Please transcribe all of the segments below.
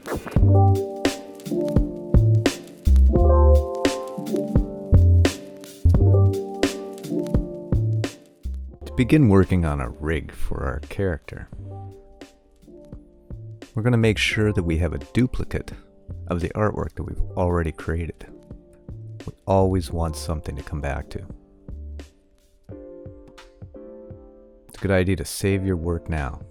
To begin working on a rig for our character, we're going to make sure that we have a duplicate of the artwork that we've already created. We always want something to come back to. It's a good idea to save your work now.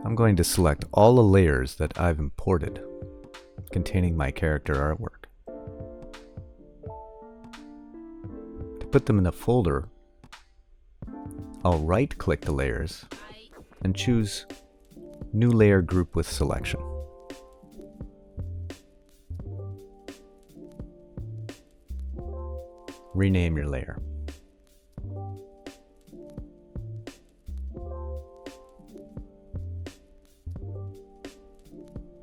I'm going to select all the layers that I've imported containing my character artwork. To put them in a folder, I'll right-click the layers and choose New Layer Group with Selection. Rename your layer.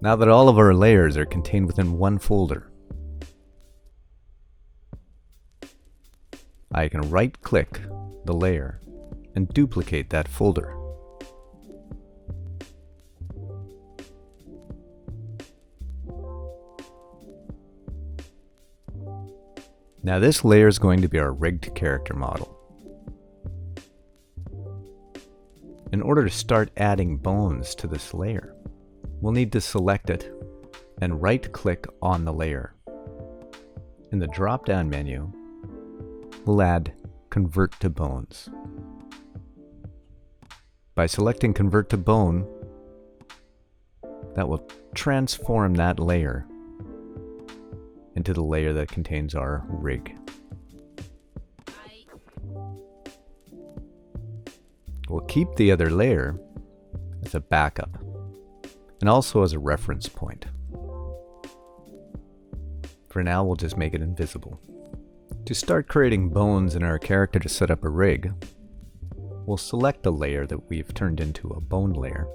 Now that all of our layers are contained within one folder, I can right-click the layer and duplicate that folder. Now this layer is going to be our rigged character model. In order to start adding bones to this layer, we'll need to select it and right-click on the layer. In the drop-down menu, we'll add Convert to Bones. By selecting Convert to Bone, that will transform that layer into the layer that contains our rig. We'll keep the other layer as a backup and also as a reference point. For now, we'll just make it invisible. To start creating bones in our character to set up a rig, we'll select the layer that we've turned into a bone layer.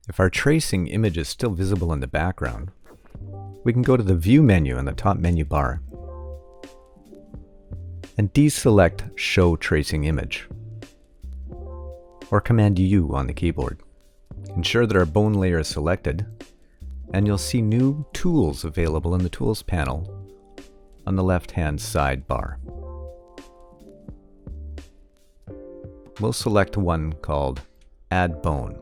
If our tracing image is still visible in the background, we can go to the View menu in the top menu bar and deselect Show Tracing Image, or Command U on the keyboard. Ensure that our bone layer is selected, and you'll see new tools available in the Tools panel on the left-hand sidebar. We'll select one called Add Bone.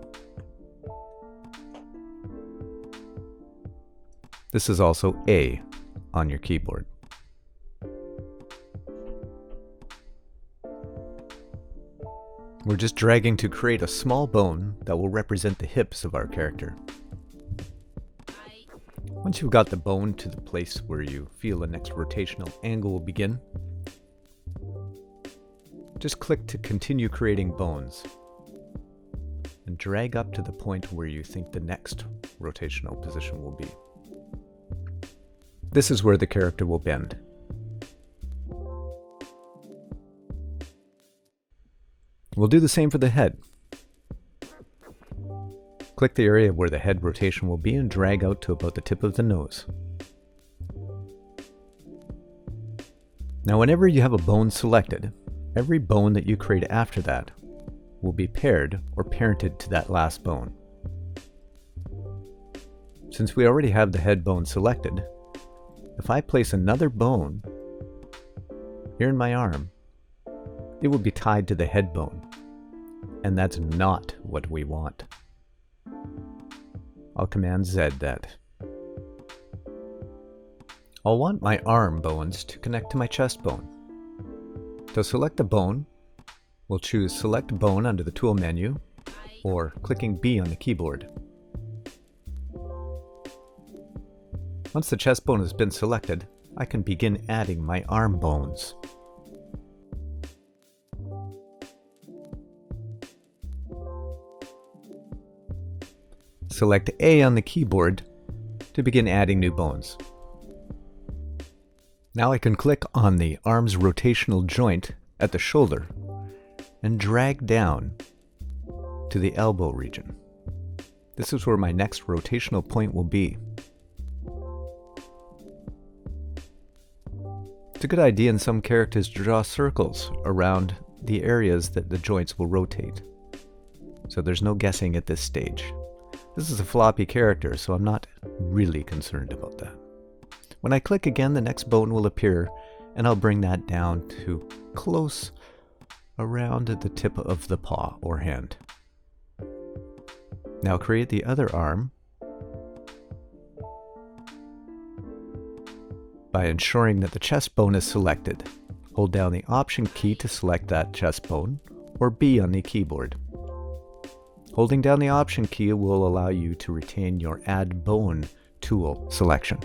This is also A on your keyboard. We're just dragging to create a small bone that will represent the hips of our character. Once you've got the bone to the place where you feel the next rotational angle will begin, just click to continue creating bones and drag up to the point where you think the next rotational position will be. This is where the character will bend. We'll do the same for the head. Click the area where the head rotation will be and drag out to about the tip of the nose. Now whenever you have a bone selected, every bone that you create after that will be paired or parented to that last bone. Since we already have the head bone selected, if I place another bone here in my arm, it will be tied to the head bone, and that's not what we want. I'll Command Z that. I'll want my arm bones to connect to my chest bone. To select a bone, we'll choose Select Bone under the Tool menu, or clicking B on the keyboard. Once the chest bone has been selected, I can begin adding my arm bones. Select A on the keyboard to begin adding new bones. Now I can click on the arm's rotational joint at the shoulder and drag down to the elbow region. This is where my next rotational point will be. It's a good idea in some characters to draw circles around the areas that the joints will rotate. So there's no guessing at this stage. This is a floppy character, so I'm not really concerned about that. When I click again, the next bone will appear, and I'll bring that down to close around the tip of the paw or hand. Now create the other arm by ensuring that the chest bone is selected. Hold down the Option key to select that chest bone, or B on the keyboard. Holding down the Option key will allow you to retain your Add Bone tool selection.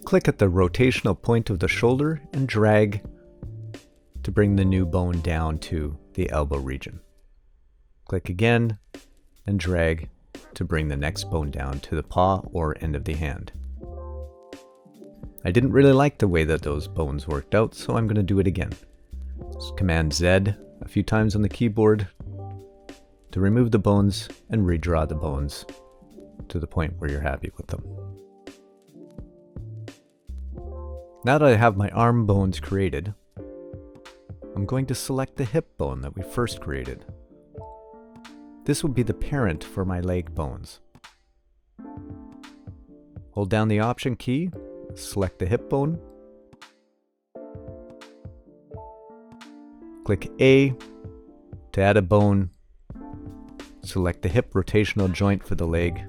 Click at the rotational point of the shoulder and drag to bring the new bone down to the elbow region. Click again and drag to bring the next bone down to the paw or end of the hand. I didn't really like the way that those bones worked out, so I'm going to do it again. Just Command Z a few times on the keyboard to remove the bones and redraw the bones to the point where you're happy with them. Now that I have my arm bones created, I'm going to select the hip bone that we first created. This will be the parent for my leg bones. Hold down the Option key, select the hip bone, click A to add a bone, select the hip rotational joint for the leg,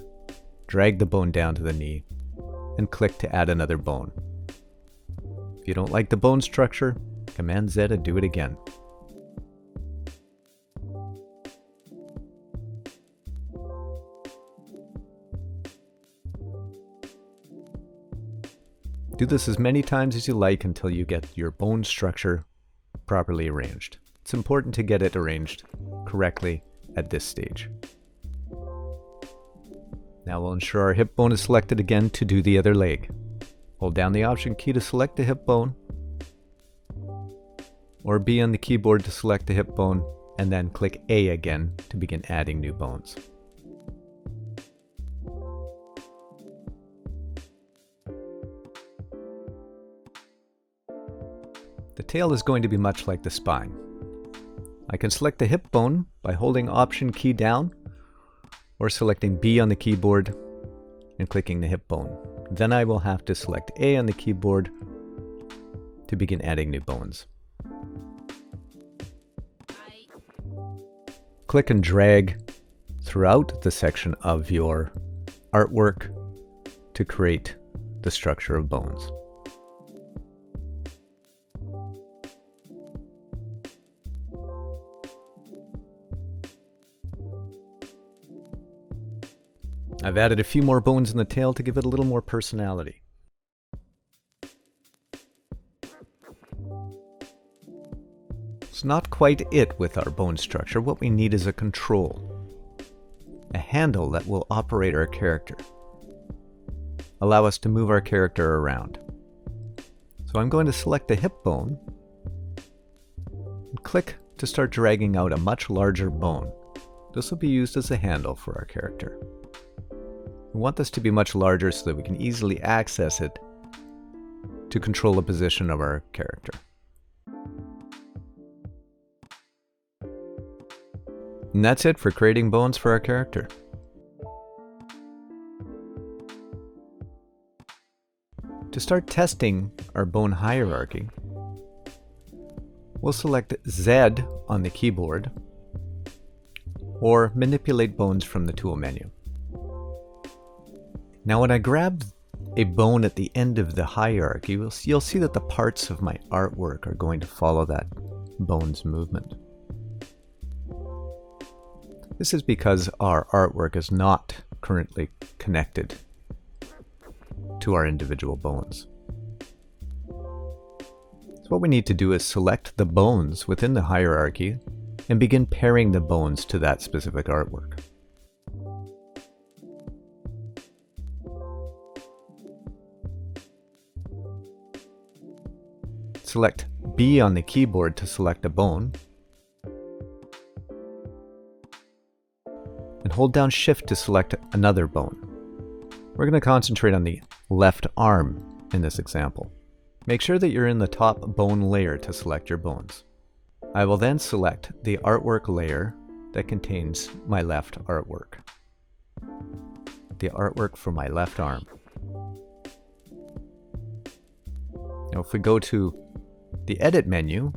drag the bone down to the knee, and click to add another bone. If you don't like the bone structure, Command Z to do it again. Do this as many times as you like until you get your bone structure properly arranged. It's important to get it arranged correctly at this stage. Now we'll ensure our hip bone is selected again to do the other leg. Hold down the Option key to select the hip bone, or B on the keyboard to select the hip bone, and then click A again to begin adding new bones. The tail is going to be much like the spine. I can select the hip bone by holding Option key down, or selecting B on the keyboard and clicking the hip bone. Then I will have to select A on the keyboard to begin adding new bones. Click and drag throughout the section of your artwork to create the structure of bones. I've added a few more bones in the tail to give it a little more personality. It's not quite it with our bone structure. What we need is a control, a handle that will operate our character, allow us to move our character around. So I'm going to select the hip bone and click to start dragging out a much larger bone. This will be used as a handle for our character. We want this to be much larger so that we can easily access it to control the position of our character. And that's it for creating bones for our character. To start testing our bone hierarchy, we'll select Z on the keyboard or manipulate bones from the tool menu. Now when I grab a bone at the end of the hierarchy, you'll see that the parts of my artwork are going to follow that bone's movement. This is because our artwork is not currently connected to our individual bones. So what we need to do is select the bones within the hierarchy and begin pairing the bones to that specific artwork. Select B on the keyboard to select a bone, and hold down Shift to select another bone. We're going to concentrate on the left arm in this example. Make sure that you're in the top bone layer to select your bones. I will then select the artwork layer that contains my left artwork. The artwork for my left arm. Now if we go to the Edit menu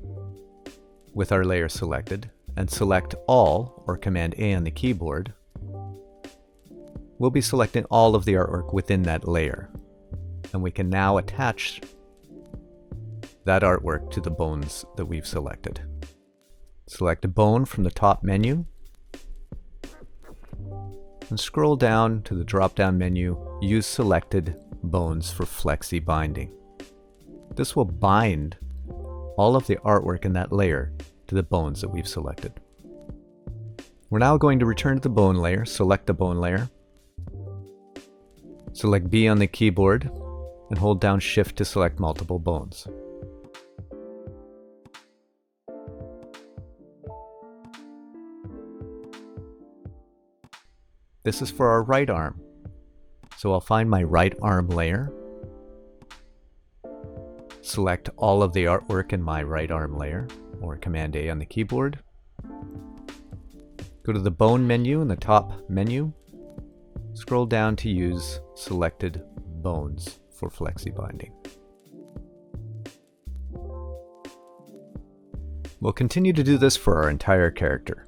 with our layer selected and select All or Command A on the keyboard, we'll be selecting all of the artwork within that layer. And we can now attach that artwork to the bones that we've selected. Select a bone from the top menu and scroll down to the drop-down menu, Use Selected Bones for Flexi Binding. This will bind all of the artwork in that layer to the bones that we've selected. We're now going to return to the bone layer, select the bone layer, select B on the keyboard, and hold down Shift to select multiple bones. This is for our right arm. So I'll find my right arm layer, select all of the artwork in my right arm layer, or Command A on the keyboard. Go to the bone menu in the top menu, scroll down to use Selected Bones for Flexi Binding. We'll continue to do this for our entire character.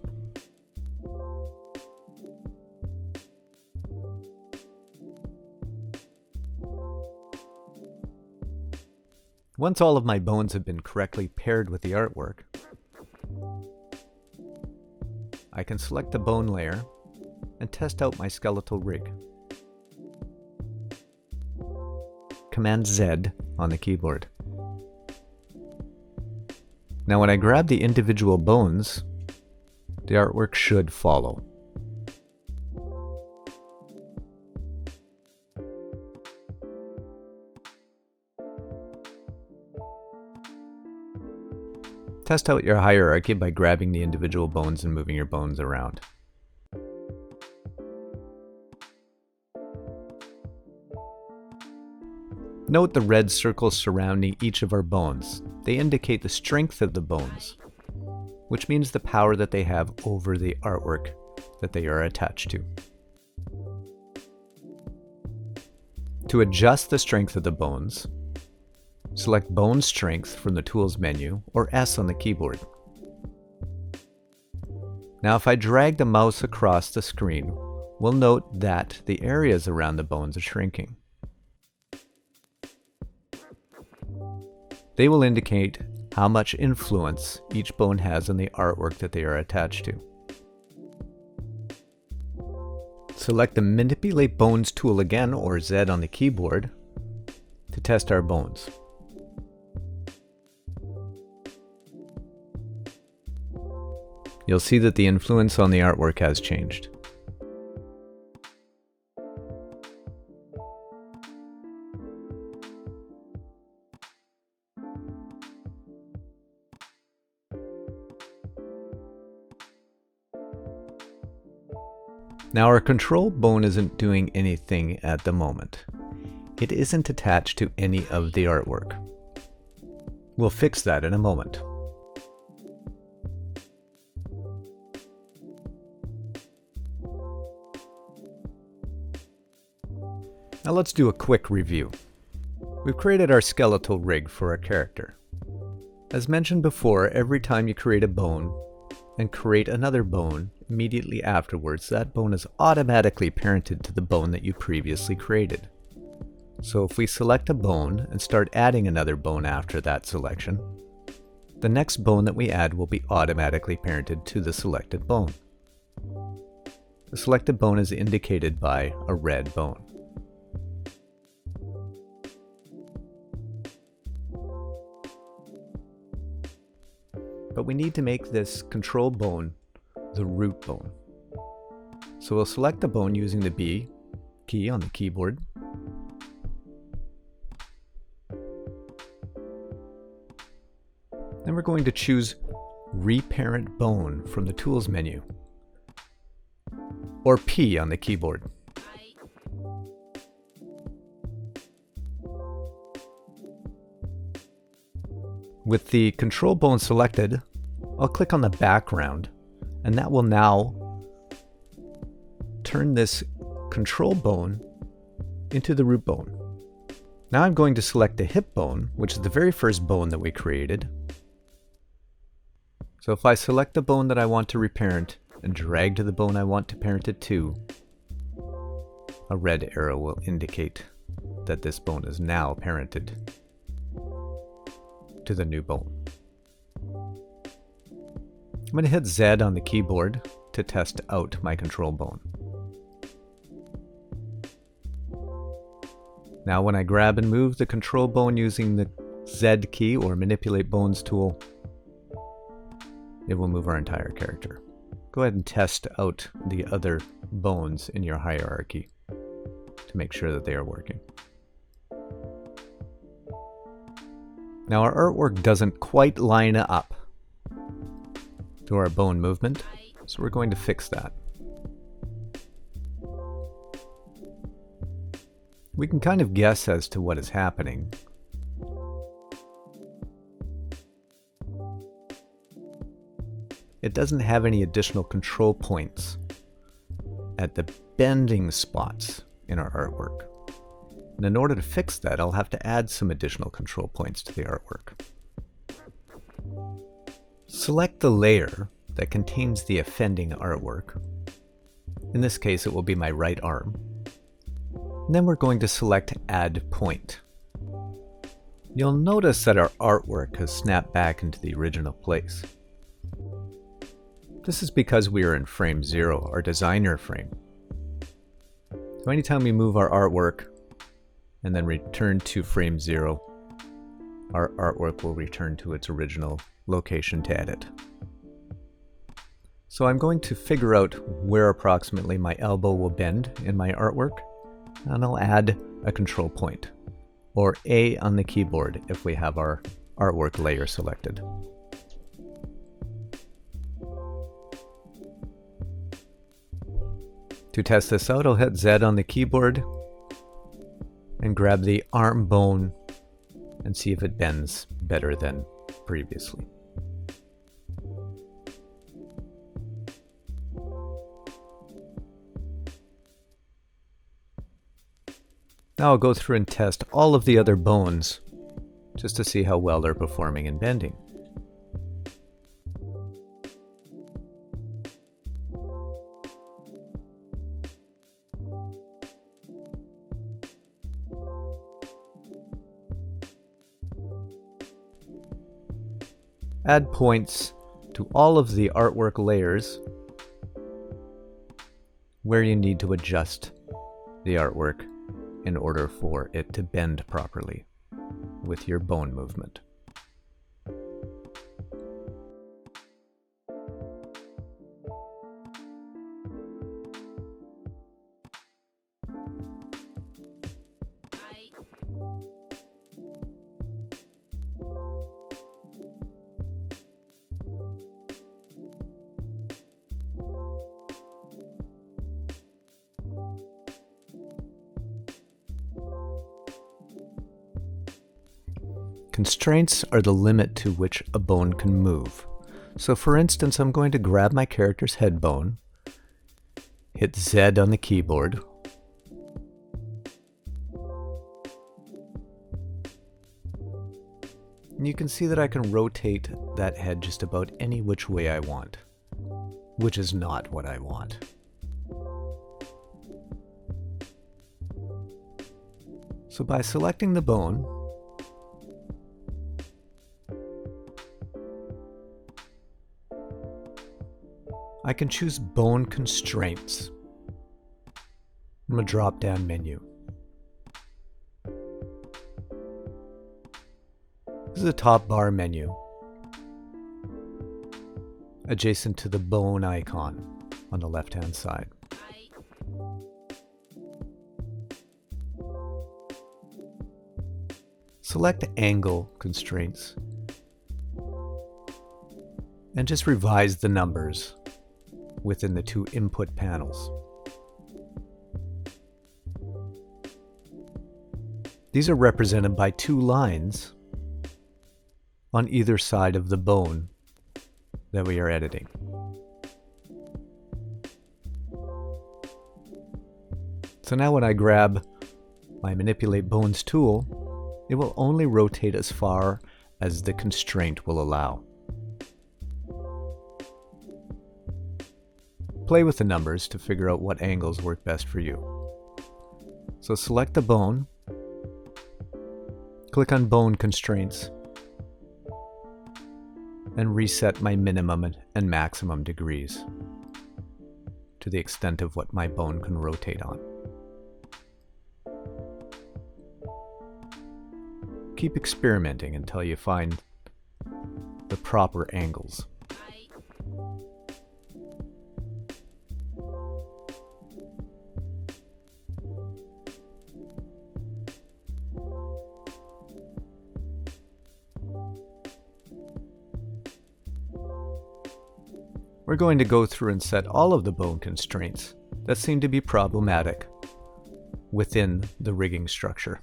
Once all of my bones have been correctly paired with the artwork, I can select the bone layer and test out my skeletal rig. Command Z on the keyboard. Now when I grab the individual bones, the artwork should follow. Test out your hierarchy by grabbing the individual bones and moving your bones around. Note the red circles surrounding each of our bones. They indicate the strength of the bones, which means the power that they have over the artwork that they are attached to. To adjust the strength of the bones, select Bone Strength from the Tools menu, or S on the keyboard. Now if I drag the mouse across the screen, we'll note that the areas around the bones are shrinking. They will indicate how much influence each bone has on the artwork that they are attached to. Select the Manipulate Bones tool again, or Z on the keyboard, to test our bones. You'll see that the influence on the artwork has changed. Now our control bone isn't doing anything at the moment. It isn't attached to any of the artwork. We'll fix that in a moment. Now let's do a quick review. We've created our skeletal rig for our character. As mentioned before, every time you create a bone and create another bone immediately afterwards, that bone is automatically parented to the bone that you previously created. So if we select a bone and start adding another bone after that selection, the next bone that we add will be automatically parented to the selected bone. The selected bone is indicated by a red bone. But we need to make this control bone the root bone. So we'll select the bone using the B key on the keyboard. Then we're going to choose Reparent Bone from the Tools menu, or P on the keyboard. With the control bone selected, I'll click on the background, and that will now turn this control bone into the root bone. Now I'm going to select the hip bone, which is the very first bone that we created. So if I select the bone that I want to reparent and drag to the bone I want to parent it to, a red arrow will indicate that this bone is now parented to the new bone. I'm going to hit Z on the keyboard to test out my control bone. Now when I grab and move the control bone using the Z key or manipulate bones tool, it will move our entire character. Go ahead and test out the other bones in your hierarchy to make sure that they are working. Now our artwork doesn't quite line up to our bone movement, so we're going to fix that. We can kind of guess as to what is happening. It doesn't have any additional control points at the bending spots in our artwork. And in order to fix that, I'll have to add some additional control points to the artwork. Select the layer that contains the offending artwork. In this case, it will be my right arm. And then we're going to select Add Point. You'll notice that our artwork has snapped back into the original place. This is because we are in frame 0, our designer frame. So anytime we move our artwork and then return to frame 0, our artwork will return to its original location to edit. So I'm going to figure out where approximately my elbow will bend in my artwork, and I'll add a control point, or A on the keyboard if we have our artwork layer selected. To test this out, I'll hit Z on the keyboard and grab the arm bone and see if it bends better than previously. Now I'll go through and test all of the other bones just to see how well they're performing in bending. Add points to all of the artwork layers where you need to adjust the artwork in order for it to bend properly with your bone movement. Constraints are the limit to which a bone can move. So for instance, I'm going to grab my character's head bone, hit Z on the keyboard, and you can see that I can rotate that head just about any which way I want, which is not what I want. So by selecting the bone, I can choose Bone Constraints from a drop-down menu. This is a top bar menu adjacent to the bone icon on the left-hand side. Select Angle Constraints and just revise the numbers within the two input panels. These are represented by two lines on either side of the bone that we are editing. So now when I grab my Manipulate Bones tool, it will only rotate as far as the constraint will allow. Play with the numbers to figure out what angles work best for you. So select the bone, click on Bone Constraints, and reset my minimum and maximum degrees to the extent of what my bone can rotate on. Keep experimenting until you find the proper angles. We're going to go through and set all of the bone constraints that seem to be problematic within the rigging structure.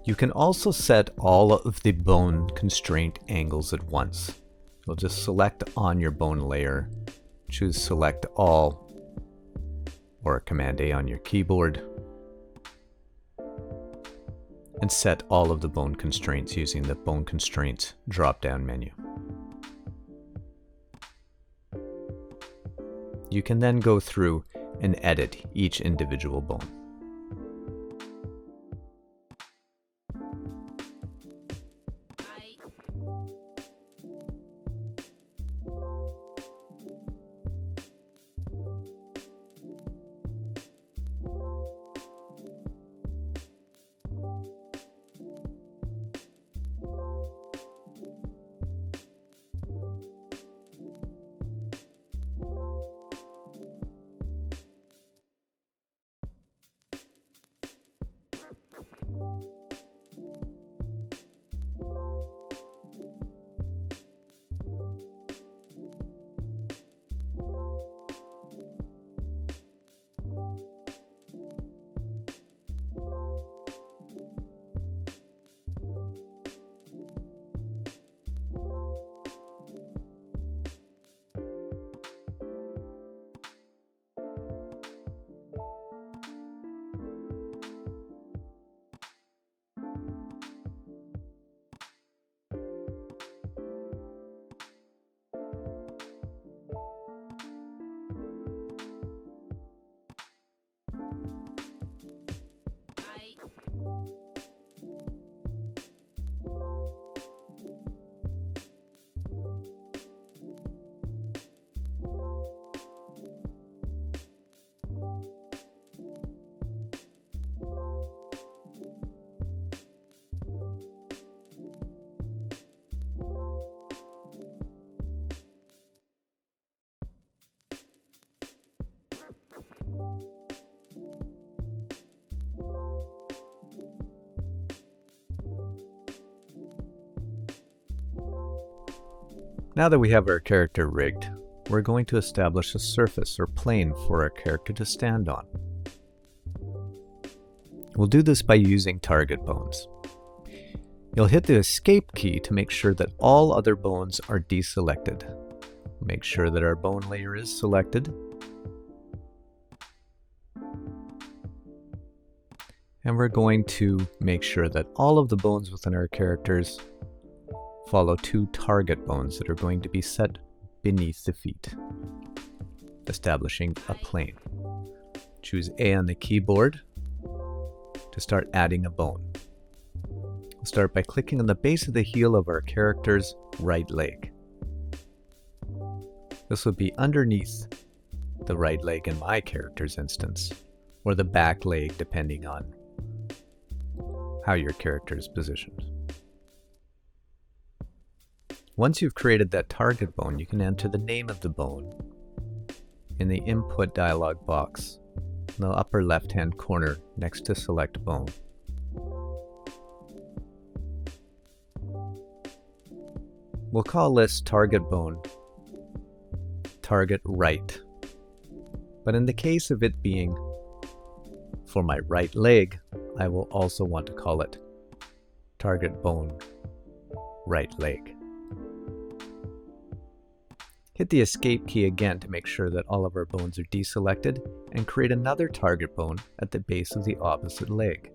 You can also set all of the bone constraint angles at once. You'll just select on your bone layer, choose Select All, or Command A on your keyboard, and set all of the bone constraints using the Bone Constraints drop-down menu. You can then go through and edit each individual bone. Now that we have our character rigged, we're going to establish a surface or plane for our character to stand on. We'll do this by using target bones. You'll hit the Escape key to make sure that all other bones are deselected. Make sure that our bone layer is selected. And we're going to make sure that all of the bones within our characters follow two target bones that are going to be set beneath the feet, establishing a plane. Choose A on the keyboard to start adding a bone. We'll start by clicking on the base of the heel of our character's right leg. This will be underneath the right leg in my character's instance, or the back leg depending on how your character is positioned. Once you've created that target bone, you can enter the name of the bone in the input dialog box in the upper left-hand corner next to Select Bone. We'll call this target bone target right. But in the case of it being for my right leg, I will also want to call it target bone right leg. Hit the escape key again to make sure that all of our bones are deselected and create another target bone at the base of the opposite leg.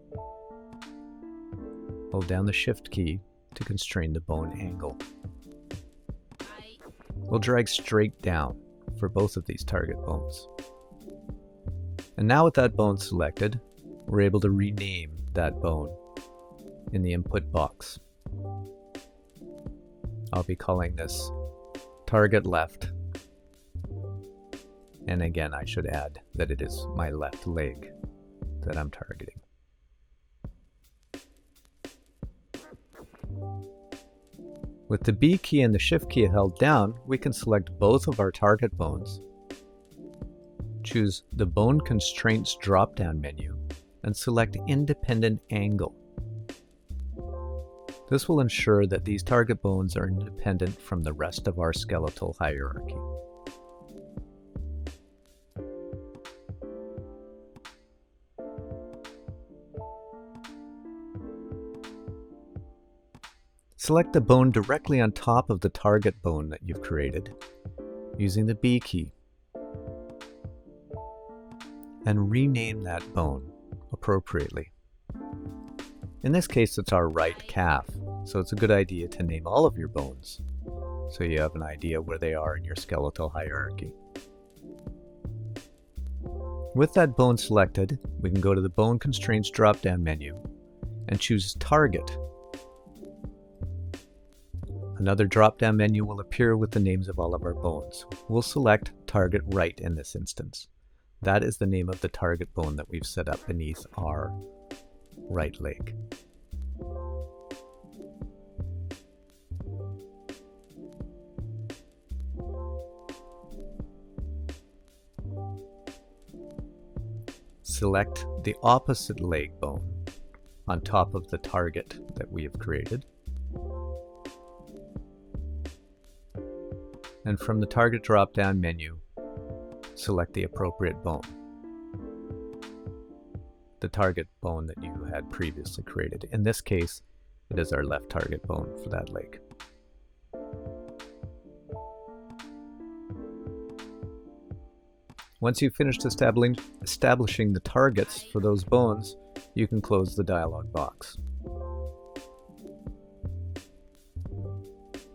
Hold down the shift key to constrain the bone angle. We'll drag straight down for both of these target bones. And now with that bone selected, we're able to rename that bone in the input box. I'll be calling this target left. And again, I should add that it is my left leg that I'm targeting. With the B key and the shift key held down, we can select both of our target bones, choose the Bone Constraints drop-down menu, and select Independent Angle. This will ensure that these target bones are independent from the rest of our skeletal hierarchy. Select the bone directly on top of the target bone that you've created using the B key and rename that bone appropriately. In this case, it's our right calf, so it's a good idea to name all of your bones so you have an idea where they are in your skeletal hierarchy. With that bone selected, we can go to the Bone Constraints drop-down menu and choose Target. Another drop-down menu will appear with the names of all of our bones. We'll select Target Right in this instance. That is the name of the target bone that we've set up beneath our right leg. Select the opposite leg bone on top of the target that we have created. And from the target drop-down menu, select the appropriate bone, the target bone that you had previously created. In this case, it is our left target bone for that leg. Once you've finished establishing the targets for those bones, you can close the dialog box.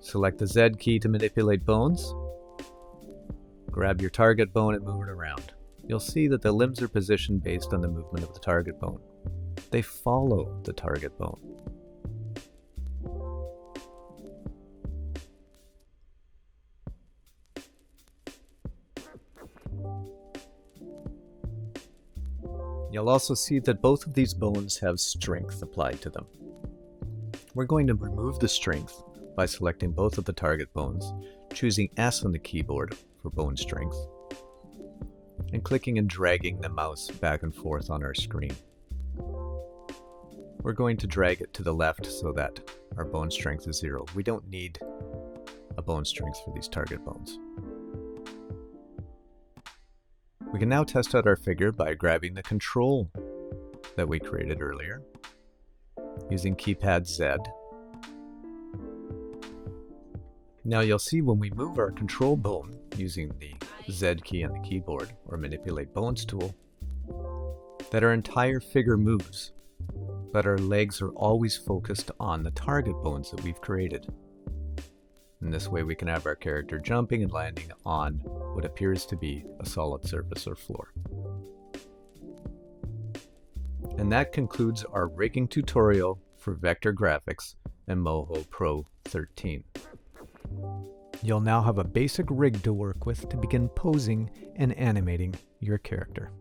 Select the Z key to manipulate bones. Grab your target bone and move it around. You'll see that the limbs are positioned based on the movement of the target bone. They follow the target bone. You'll also see that both of these bones have strength applied to them. We're going to remove the strength by selecting both of the target bones, choosing S on the keyboard for bone strength, and clicking and dragging the mouse back and forth on our screen. We're going to drag it to the left so that our bone strength is 0. We don't need a bone strength for these target bones. We can now test out our figure by grabbing the control that we created earlier, using keypad Z. Now you'll see when we move our control bone using the Z key on the keyboard or manipulate bones tool, that our entire figure moves, but our legs are always focused on the target bones that we've created. In this way we can have our character jumping and landing on what appears to be a solid surface or floor. And that concludes our rigging tutorial for vector graphics in MOHO Pro 13. You'll now have a basic rig to work with to begin posing and animating your character.